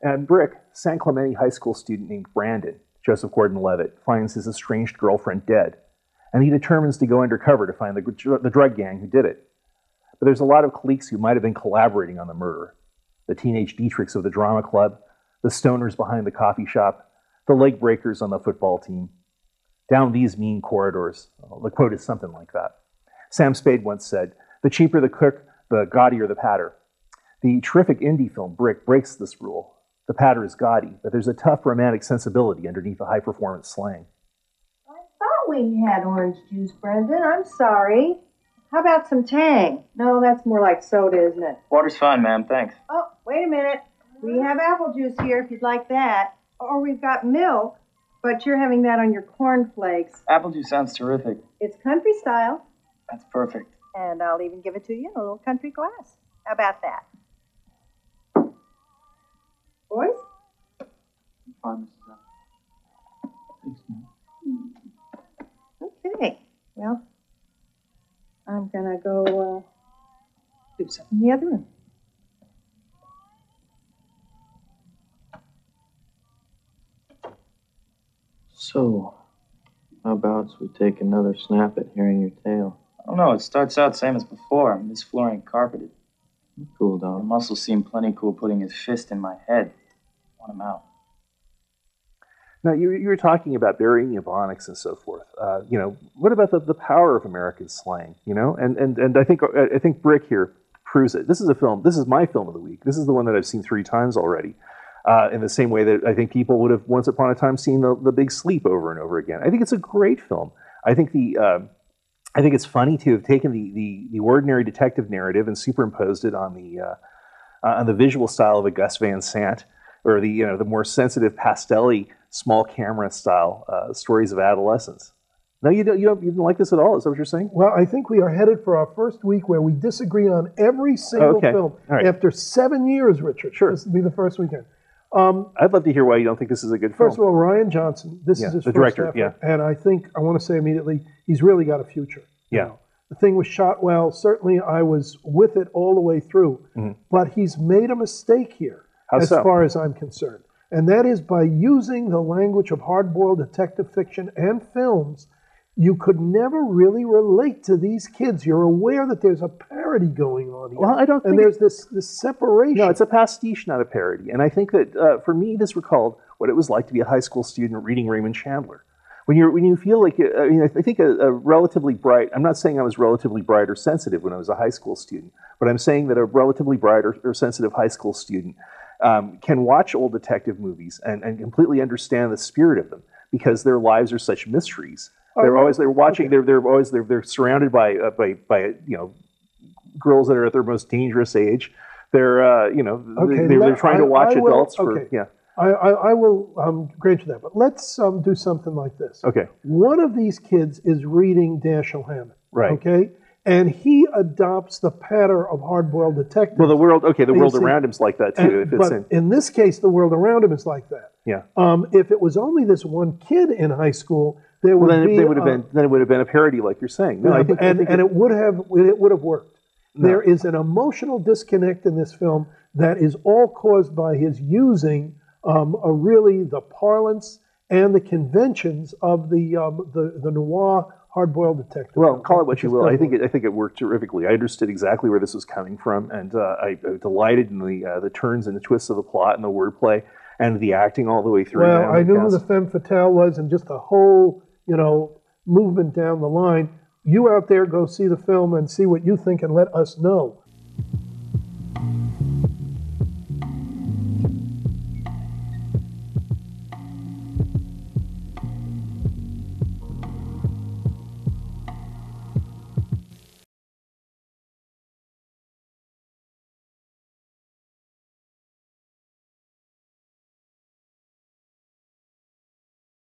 At Brick, San Clemente High School student named Brandon, Joseph Gordon-Levitt, finds his estranged girlfriend dead, and he determines to go undercover to find the drug gang who did it. But there's a lot of cliques who might have been collaborating on the murder. The teenage Dietrichs of the drama club, the stoners behind the coffee shop, the leg breakers on the football team. Down these mean corridors, the quote is something like that. Sam Spade once said, "The cheaper the cook, the gaudier the patter." The terrific indie film Brick breaks this rule. The patter is gaudy, but there's a tough romantic sensibility underneath the high-performance slang. I thought we had orange juice, Brendan. I'm sorry. How about some Tang? No, that's more like soda, isn't it? Water's fine, ma'am. Thanks. Oh, wait a minute. We have apple juice here if you'd like that. Or we've got milk, but you're having that on your cornflakes. Apple juice sounds terrific. It's country style. That's perfect. And I'll even give it to you in a little country glass. How about that? Boys? Fine, Mrs. Thanks, ma'am. Okay. Well, I'm going to go do something in the other room. So, how about we take another snap at hearing your tale? I don't know. It starts out same as before. This floor ain't carpeted. Cool, The dog. muscles seem plenty cool putting his fist in my head. Want him out. Now, you were talking about burying Ebonics and so forth. What about the power of American slang? And I think Brick here proves it. This is a film. This is my film of the week. This is the one that I've seen 3 times already. In the same way that I think people would have once upon a time seen the Big Sleep over and over again. I think it's a great film. I think it's funny to have taken the ordinary detective narrative and superimposed it on the visual style of a Gus Van Sant, or the more sensitive pastel-y small camera style stories of adolescence. No, you didn't like this at all. Is that what you're saying? Well, I think we are headed for our first week where we disagree on every single film. All right. After 7 years, Richard. Sure. This will be the first weekend. I'd love to hear why you don't think this is a good film. First of all, Ryan Johnson, this is his the first director, effort. yeah. And I want to say immediately, he's really got a future. Yeah. The thing was shot well. Certainly, I was with it all the way through. Mm-hmm. But he's made a mistake here, How so? far as I'm concerned. And that is by using the language of hard-boiled detective fiction and films, you could never really relate to these kids. You're aware that there's a parody going on here. Well, I don't think... And there's this separation. No, it's a pastiche, not a parody. And I think that, for me, this recalled what it was like to be a high school student reading Raymond Chandler. When you feel like... I think a relatively bright... I'm not saying I was relatively bright or sensitive when I was a high school student, but I'm saying that a relatively bright or sensitive high school student can watch old detective movies and completely understand the spirit of them, because their lives are such mysteries. They're surrounded by girls that are at their most dangerous age. They're trying to watch adults for. I will grant you that, but let's do something like this. Okay. One of these kids is reading Dashiell Hammett. Right. Okay. And he adopts the pattern of hard-boiled detective. Well, the world around him's like that too. But in this case, the world around him is like that. Yeah. If it was only this one kid in high school, it would have been a parody, like you're saying. No, it would have worked. No. There is an emotional disconnect in this film that is all caused by his using really the parlance and the conventions of the noir hard-boiled detective. Well, call it what you will. I think it worked terrifically. I understood exactly where this was coming from, and I delighted in the turns and the twists of the plot and the wordplay and the acting all the way through. Well, I knew who the femme fatale was, and just the whole movement down the line. You out there, go see the film and see what you think, and let us know.